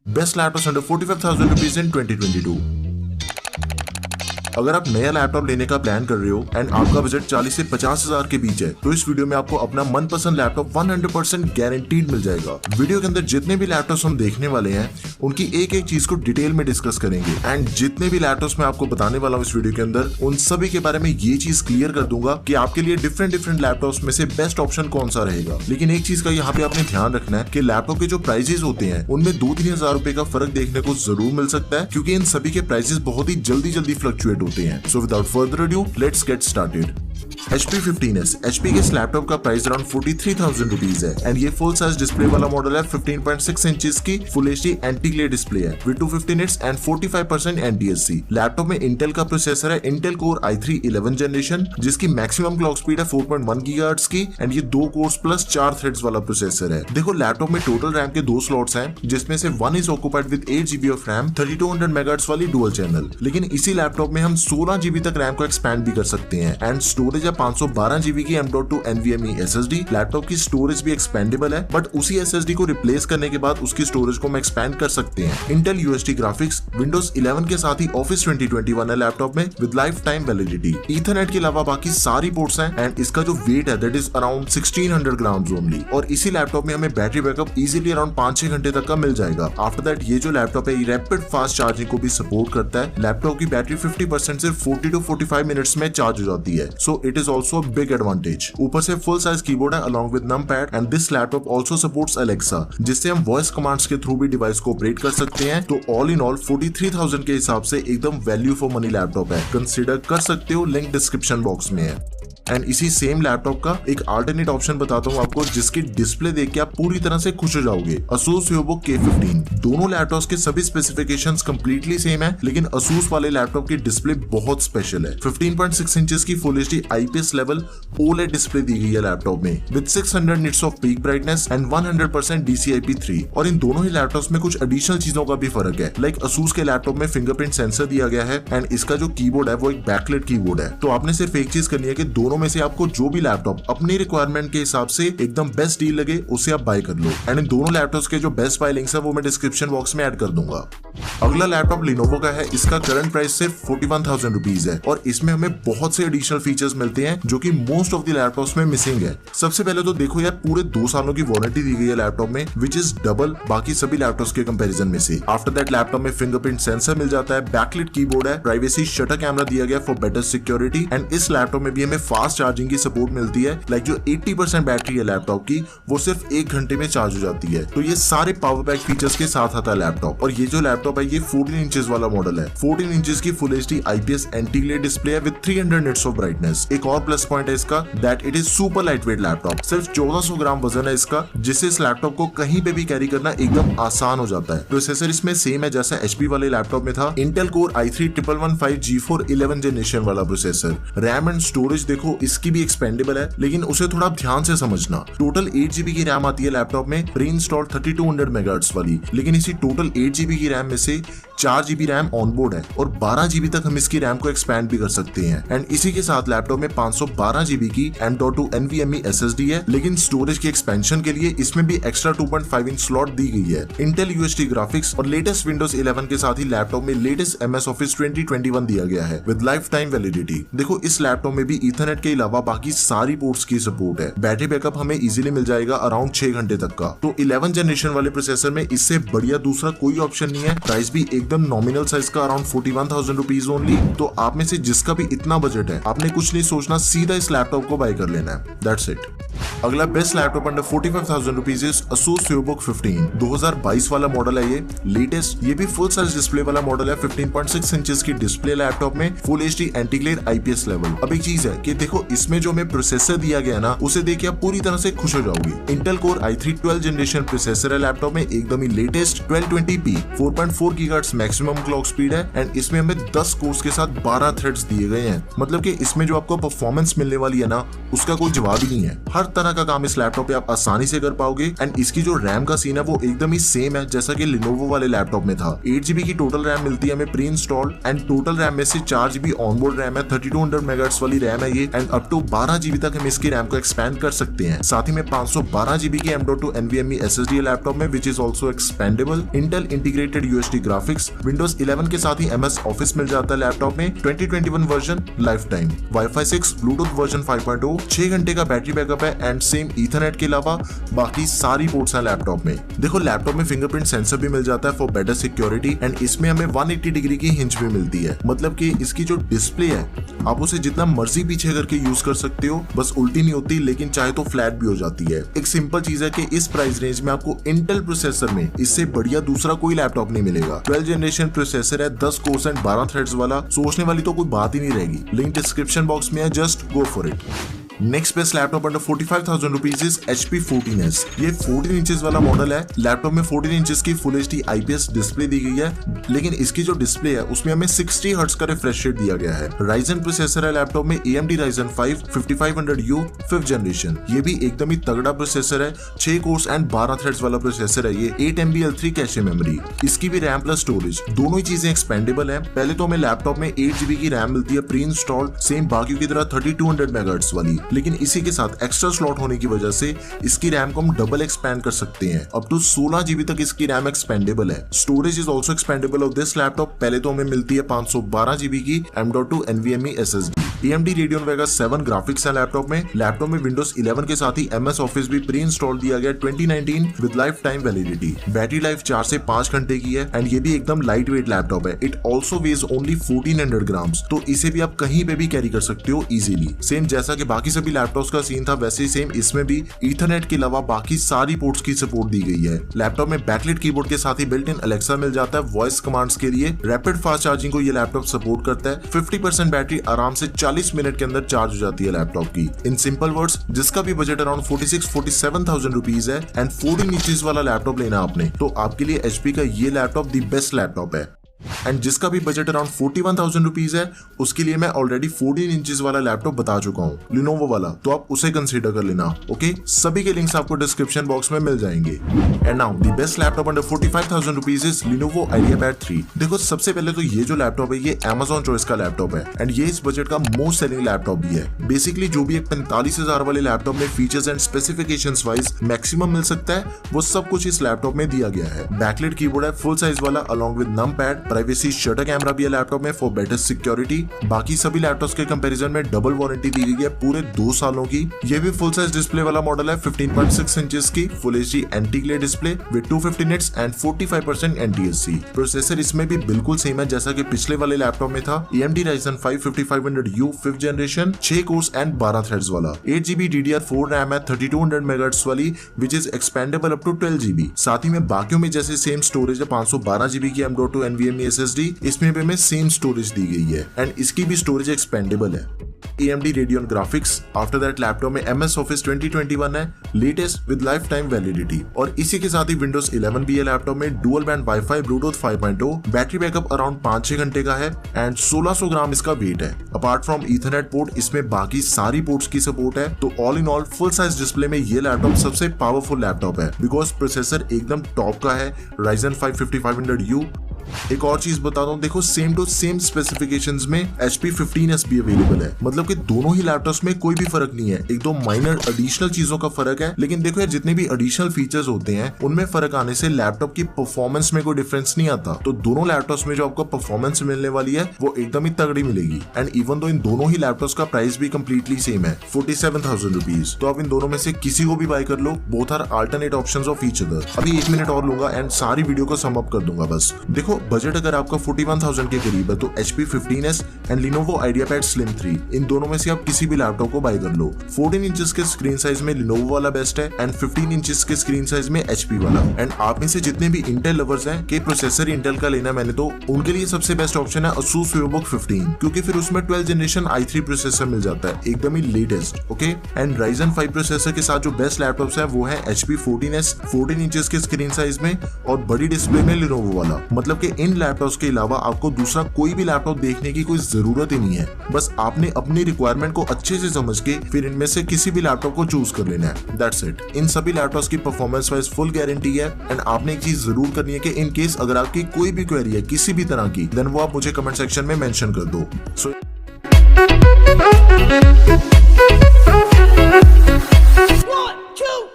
Best laptops under 45,000 rupees in 2022। अगर आप नया लैपटॉप लेने का प्लान कर रहे हो एंड आपका बजट 40 से 50,000 के बीच है तो इस वीडियो में आपको अपना मनपसंद लैपटॉप 100% गारंटीड मिल जाएगा। वीडियो के अंदर जितने भी लैपटॉप्स हम देखने वाले हैं उनकी एक एक चीज को डिटेल में डिस्कस करेंगे एंड जितने भी लैपटॉप्स मैं आपको बताने वाला हूँ इस वीडियो के अंदर उन सभी के बारे में ये चीज क्लियर कर दूंगा कि आपके लिए डिफरेंट लैपटॉप्स में से बेस्ट ऑप्शन कौन सा रहेगा। लेकिन एक चीज का यहाँ पे आपने ध्यान रखना है कि लैपटॉप के जो प्राइसेस होते हैं उनमें 2-3 हजार रुपए का फर्क देखने को जरूर मिल सकता है क्योंकि इन सभी के प्राइसेस बहुत ही जल्दी फ्लक्चुएट होते हैं। So without further adieu let's get started. HP 15s HP के इस लैपटॉप का प्राइस अराउंड 43,000 रुपीज है एंड ये फुल साइज डिस्प्ले वाला मॉडल है। 15.6 इंचेस की full HD anti glare display है with 250 nits and 45% NTSC। Laptop में इंटेल का प्रोसेसर है इंटेल कोर i3 11 जनरेशन जिसकी मैक्सिमम क्लॉक स्पीड है 4.1 गीगाहर्ट्ज की एंड ये 2 कोर्स प्लस 4 थ्रेड्स वाला प्रोसेसर है। देखो लैपटॉप में टोटल रैम के 2 स्लॉट्स हैं जिसमें से 1 is occupied with 8 GB of RAM 3200 megahertz वाली डुअल चैनल। लेकिन इसी लैपटॉप में हम 16 GB तक रैम को एक्सपैंड भी कर सकते हैं एंड स्टोरेज है 512 GB की M.2 NVMe SSD। लैपटॉप की स्टोरेज भी एक्सपेंडेबल है बट उसी SSD को रिप्लेस करने के बाद उसकी स्टोरेज को हम एक्सपैंड कर सकते हैं। इंटेल UHD ग्राफिक्स विंडोज 11 के साथ ही ऑफिस 2021 है लैपटॉप में with life time validity. Ethernet के अलावा बाकी सारी पोर्ट्स हैं एंड इसका जो वेट है that is around 1600 grams only और इसी लैपटॉप में हमें बैटरी बैकअप इजीली अराउंड 5-6 घंटे तक का मिल जाएगा। आफ्टर दैट ये जो लैपटॉप है रैपिड फास्ट चार्जिंग को भी सपोर्ट करता है। लैपटॉप की बैटरी 50% से 40 to 45 मिनट्स में चार्ज हो जाती है। So it is also big advantage. ऊपर से फुल साइज कीबोर्ड है along with numpad and this laptop also supports Alexa जिससे हम वॉइस कमांड्स के थ्रू भी डिवाइस को ऑपरेट कर सकते हैं। तो ऑल इन ऑल 43,000 के हिसाब से एकदम वैल्यू फॉर मनी लैपटॉप है। कंसीडर कर सकते हो, लिंक डिस्क्रिप्शन बॉक्स में है। एंड इसी सेम लैपटॉप का एक अल्टरनेट ऑप्शन बताता हूँ आपको जिसकी डिस्प्ले देख के आप पूरी तरह से खुश हो जाओगे। Asus VivoBook K15। दोनों लैपटॉप्स के सभी स्पेसिफिकेशंस कंप्लीटली सेम है लेकिन Asus वाले लैपटॉप की डिस्प्ले बहुत स्पेशल है। 15.6 इंचेस की full HD IPS level OLED display दी गई है लैपटॉप में with 600 nits of peak brightness and 100% DCI-P3। और इन दोनों ही लैपटॉप्स में कुछ एडिशनल चीजों का भी फर्क है। लाइक Asus के लैपटॉप में फिंगरप्रिंट सेंसर दिया गया है एंड इसका जो कीबोर्ड है वो एक बैकलाइट कीबोर्ड है। तो आपने सिर्फ एक चीज करनी है कि दोनों में से आपको जो भी लैपटॉप अपनी रिक्वायरमेंट के हिसाब से एकदम बेस्ट डील लगे उसे आप बाय कर लो एंड इन दोनों लैपटॉप्स के जो बेस्ट बाय लिंक्स है वो मैं डिस्क्रिप्शन बॉक्स में ऐड कर दूंगा। अगला लैपटॉप Lenovo का है। इसका करंट प्राइस सिर्फ 41,000 रुपीज है और इसमें हमें बहुत से एडिशनल फीचर्स मिलते हैं जो कि मोस्ट ऑफ द लैपटॉप्स में मिसिंग है। सबसे पहले तो देखो यार पूरे 2 सालों की वारंटी दी गई है लैपटॉप में विच इज डबल बाकी सभी लैपटॉप्स के कंपैरिजन में से। आफ्टर दैट लैपटॉप में फिंगरप्रिंट सेंसर मिल जाता है, बैकलाइट कीबोर्ड है, प्राइवेसी शटर कैमरा दिया गया फॉर बेटर सिक्योरिटी एंड इस लैपटॉप में भी हमें फास्ट चार्जिंग की सपोर्ट मिलती है। लाइक जो 80% बैटरी है लैपटॉप की वो सिर्फ 1 घंटे में चार्ज हो जाती है। तो ये सारे पावर बैक फीचर्स के साथ आता है लैपटॉप। और ये जो लैपटॉप है ये 14 इंचेस वाला मॉडल है। 14 इंचेस की full HD IPS anti glare display है विद 300 निट्स ऑफ ब्राइटनेस। एक और प्लस पॉइंट है इसका that it is super light weight laptop. सिर्फ 1400 ग्राम वजन है इसका जिससे इस लैपटॉप को कहीं पे भी कैरी करना एकदम आसान हो जाता है। प्रोसेसर इसमें सेम है जैसा HP वाले लैपटॉप में था। Intel core i3 1115 G4 11 generation वाला प्रोसेसर। रैम एंड स्टोरेज देखो इसकी भी एक्सपेंडेबल है लेकिन उसे थोड़ा ध्यान से समझना। टोटल 8 GB की रैम आती है लैपटॉप में प्री इंस्टॉल 3200 मेगाहर्ट्ज वाली। लेकिन इसी टोटल 8 GB की रैम में से 4 GB रैम ऑनबोर्ड है और 12 GB तक हम इसकी रैम को एक्सपैंड भी कर सकते हैं। एंड इसी के साथ लैपटॉप में 512 GB की M.2 NVMe SSD है लेकिन स्टोरेज की एक्सपेंशन के लिए इसमें भी एक्स्ट्रा 2.5 इंच स्लॉट दी गई है। इंटेल UHD ग्राफिक्स और लेटेस्ट विंडोज 11 के साथ ही लैपटॉप में लेटेस्ट MS Office 2021 दिया गया है विद लाइफ टाइम वैलिडिटी। देखो इस लैपटॉप में भी ईथरनेट के अलावा बाकी सारी पोर्ट्स की सपोर्ट है। बैटरी बैकअप हमें इजीली मिल जाएगा अराउंड 6 घंटे तक का। तो 11 जनरेशन वाले प्रोसेसर में इससे बढ़िया दूसरा कोई ऑप्शन नहीं है। प्राइस भी एकदम नॉमिनल साइज का अराउंड 41,000 रुपीज ओनली। तो आप में से जिसका भी इतना बजट है आपने कुछ नहीं सोचना, सीधा इस लैपटॉप को बाय कर लेना है। That's it. अगला best laptop under 45,000 rupees is Asus VivoBook 15। 2022 वाला मॉडल है ये लेटेस्ट। ये भी फुल साइज डिस्प्ले वाला मॉडल है। 15.6 इंचेस की डिस्प्ले लैपटॉप में full HD anti glare IPS level. अब एक चीज है कि देखो इसमें जो हमें प्रोसेसर दिया गया ना उसे देख के आप पूरी तरह से खुश हो जाओगे। Intel core i3 12 generation processor है लैपटॉप में एकदम ही latest 1220p 4.4 gigahertz maximum clock speed है एंड इसमें हमें 10 कोर्स के साथ 12 थ्रेड्स दिए गए हैं। मतलब कि इसमें जो आपको परफॉर्मेंस मिलने वाली है ना उसका कोई जवाब ही नहीं है। हर तरह का काम इस लैपटॉप पे आप आसानी से कर पाओगे एंड इसकी जो रैम का सीन है वो एकदम ही सेम है जैसा कि Lenovo वाले लैपटॉप में था। 8 GB की टोटल रैम मिलती है हमें pre installed and total RAM में से 4 GB ऑनबोर्ड रैम है। 3200 मेगाहर्ट्ज वाली रैम है ये एंड अप टू 12 GB तक हम इसकी रैम को एक्सपेंड कर सकते हैं। साथ ही में 512 GB की M.2 NVMe SSD लैपटॉप में which is also expendable, Intel integrated UHD graphics, Windows 11 के साथ ही MS Office मिल जाता है लैपटॉप में, 2021 version life time, Wi-Fi 6, Bluetooth version 5.0, 6 घंटे का बैटरी बैकअप है एंड सेम ईथरनेट के अलावा बाकी सारी पोर्ट्स हैं लैपटॉप में। देखो लैपटॉप में फिंगरप्रिंट सेंसर भी मिल जाता है फॉर बेटर सिक्योरिटी एंड इसमें हमें 180 डिग्री की हिंज भी मिलती है। मतलब कि इसकी जो डिस्प्ले है आप उसे जितना मर्जी पीछे करके यूज कर सकते हो, बस उल्टी नहीं होती लेकिन चाहे तो फ्लैट भी हो जाती है। एक सिंपल चीज है कि इस प्राइस रेंज में आपको इंटेल प्रोसेसर में इससे बढ़िया दूसरा कोई लैपटॉप नहीं मिलेगा। 12 जनरेशन प्रोसेसर है, 10 कोर्स एंड 12 थ्रेड्स वाला, सोचने वाली तो कोई बात ही नहीं रहेगी। लिंक डिस्क्रिप्शन बॉक्स में है, just go for it. Next best laptop under 45,000 rupees is HP 14s। ये 14 इंचेस वाला मॉडल है। लैपटॉप में 14 इंचेस की फुल HD IPS डिस्प्ले दी गई है, लेकिन इसकी जो डिस्प्ले है उसमें हमें 60 हर्ट्ज का रिफ्रेश रेट दिया गया है। Ryzen प्रोसेसर है लैपटॉप में, AMD Ryzen 5 5500U 5th generation. ये भी एकदम ही तगड़ा प्रोसेसर है, 6 कोर्स एंड 12 थ्रेड्स वाला प्रोसेसर है। ये 8 MB L3 कैशे मेमोरी, इसकी भी रैम प्लस स्टोरेज, दोनों ही चीजें एक्सपेंडेबल है। पहले तो हमें लैपटॉप में 8 GB की रैम मिलती है प्री इंस्टॉल्ड, सेम बाकी की तरह 3200 MHz वाली, लेकिन इसी के साथ एक्स्ट्रा स्लॉट होने की वजह से इसकी रैम को हम डबल एक्सपैंड कर सकते हैं। अप टू 16 GB तक इसकी रैम एक्सपेंडेबल है। Storage is also expendable of this laptop. पहले तो हमें मिलती है 512 GB की M.2 NVMe SSD। AMD Radeon Vega 7 graphics है लैपटॉप में। लैपटॉप में Windows 11 के साथ ही MS Office भी प्री इंस्टॉल दिया गया 2019 with life time validity. Battery life 4 से 5 घंटे की है एंड ये भी एकदम लाइट वेट लैपटॉप है। It also weighs only 1400 grams, तो इसे भी आप कहीं पे भी कैरी कर सकते हो इजीली। सेम जैसा कि बाकी सभी लैपटॉप्स का सीन था वैसे ही सेम इसमें भी ईथरनेट के अलावा बाकी सारी पोर्ट्स की सपोर्ट दी गई है। लैपटॉप में बैकलिट कीबोर्ड के साथ ही बिल्ट इन अलेक्सा मिल जाता है वॉइस कमांड्स के लिए। रैपिड फास्ट चार्जिंग को ये लैपटॉप सपोर्ट करता है। 50% बैटरी आराम से 40 मिनट के अंदर चार्ज हो जाती है लैपटॉप की। इन सिंपल वर्ड्स, जिसका भी बजट अराउंड 47,000 रुपीज है एंड 14 इंचेस वाला लैपटॉप लेना आपने, तो आपके लिए HP का ये लैपटॉप द बेस्ट लैपटॉप है। एंड जिसका भी बजट अराउंड 41,000 रुपीज है उसके लिए मैं ऑलरेडी 14 इंचेस वाला लैपटॉप बता चुका हूँ, लिनोवो वाला, तो आप उसे कंसीडर कर लेना। ओके, सभी के लिंक्स आपको डिस्क्रिप्शन बॉक्स में मिल जाएंगे। And now the best laptop under 45,000 rupees is Lenovo IdeaPad 3। देखो सबसे पहले तो ये जो लैपटॉप है ये Amazon चॉइस का लैपटॉप है एंड ये इस बजट का मोस्ट सेलिंग लैपटॉप भी है। बेसिकली जो भी एक 45,000 वाले लैपटॉप में features and specifications wise maximum मिल सकता है वो सब कुछ इस लैपटॉप में दिया गया है। बैकलिट कीबोर्ड है फुल साइज वाला along with num pad, privacy shutter camera भी है लैपटॉप में फॉर बेटर सिक्योरिटी। बाकी सभी लैपटॉप्स के कंपैरिजन में डबल वारंटी दी गई है पूरे 2 सालों की। ये भी फुल साइज डिस्प्ले वाला मॉडल है 15.6 इंचेस की full HD anti glare display with 250 nits and 45% NTSC। Processor इसमें भी बिल्कुल सेम है जैसा कि पिछले वाले लैपटॉप में था। AMD Ryzen 5 5500U 5th generation, 6 cores and 12 threads वाला। 8 GB DDR4 रैम है 3200 MHz वाली which is expandable up to 12 GB। साथ ही में बाकियों में जैसे सेम स्टोरेज है 512 GB की M.2 NVMe SSD, इसमें भी हमें सेम स्टोरेज दी गई है एंड इसकी भी स्टोरेज एक्सपेंडेबल है। AMD Radeon graphics, after that laptop में MS Office 2021 है latest with life time validity और इसी के साथ ही Windows 11 भी है लैपटॉप में, dual band Wi-Fi Bluetooth 5.0, battery backup around 5-6 घंटे का है एंड 1600 ग्राम इसका वेट है। अपार्ट फ्रॉम ईथरनेट पोर्ट इसमें बाकी सारी पोर्ट्स की सपोर्ट है, तो all in all full size display में ये लैपटॉप सबसे पावरफुल लैपटॉप है बिकॉज प्रोसेसर एकदम टॉप का है Ryzen 5 5500U। एक और चीज बता दूं, देखो सेम टू सेम स्पेसिफिकेशंस में HP 15s भी अवेलेबल है, मतलब कि दोनों ही लैपटॉप्स में कोई भी फर्क नहीं है। एक दो माइनर एडिशनल चीजों का फर्क है, लेकिन देखो यार जितने भी एडिशनल फीचर्स होते हैं उनमें फर्क आने से लैपटॉप की परफॉर्मेंस में कोई डिफरेंस नहीं आता। तो दोनों लैपटॉप्स में जो आपको परफॉर्मेंस मिलने वाली है वो एकदम ही तगड़ी मिलेगी। एंड इवन दो इन दोनों ही लैपटॉप्स का प्राइस भी कम्प्लीटली सेम है 47,000 रुपीज। तो आप इन दोनों में से किसी को भी बाय कर लो, both are alternate options of each other. अभी 1 मिनट और लूंगा एंड सारी वीडियो को सम अप कर दूंगा बस। देखो बजट अगर आपका 41,000 के करीब है तो HP 15s and Lenovo IdeaPad Slim 3 इन दोनों में से आप किसी भी लैपटॉप को बाय कर लो। 14 इंचेस के स्क्रीन साइज में Lenovo वाला बेस्ट है एंड 15 इंचेस के स्क्रीन साइज में HP वाला। एंड आप में से जितने भी इंटेल लवर्स हैं कि प्रोसेसर इंटेल का लेना मैंने, तो उनके लिए सबसे बेस्ट ऑप्शन है Asus VivoBook 15, क्योंकि फिर उसमें 12th जनरेशन i3 प्रोसेसर मिल जाता है एकदम ही latest. Okay, and Ryzen 5 processor के साथ जो बेस्ट लैपटॉप्स है वो है HP 14s 14 इंचेस के स्क्रीन साइज में और बड़ी डिस्प्ले में Lenovo वाला। मतलब कि इन लैपटॉप्स के अलावा आपको दूसरा कोई भी लैपटॉप देखने की कोई जरूरत ही नहीं है, बस आपने अपनी रिक्वायरमेंट को अच्छे से समझ के फिर इनमें से किसी भी लैपटॉप को चूज कर लेना है। That's it. इन सभी लैपटॉप्स की परफॉर्मेंस वाइज फुल गारंटी है एंड आपने एक चीज जरूर करनी है कि इन केस अगर आपकी कोई भी क्वेरी है किसी भी तरह की, देन वो आप मुझे कमेंट सेक्शन में मेंशन कर दो। One, two,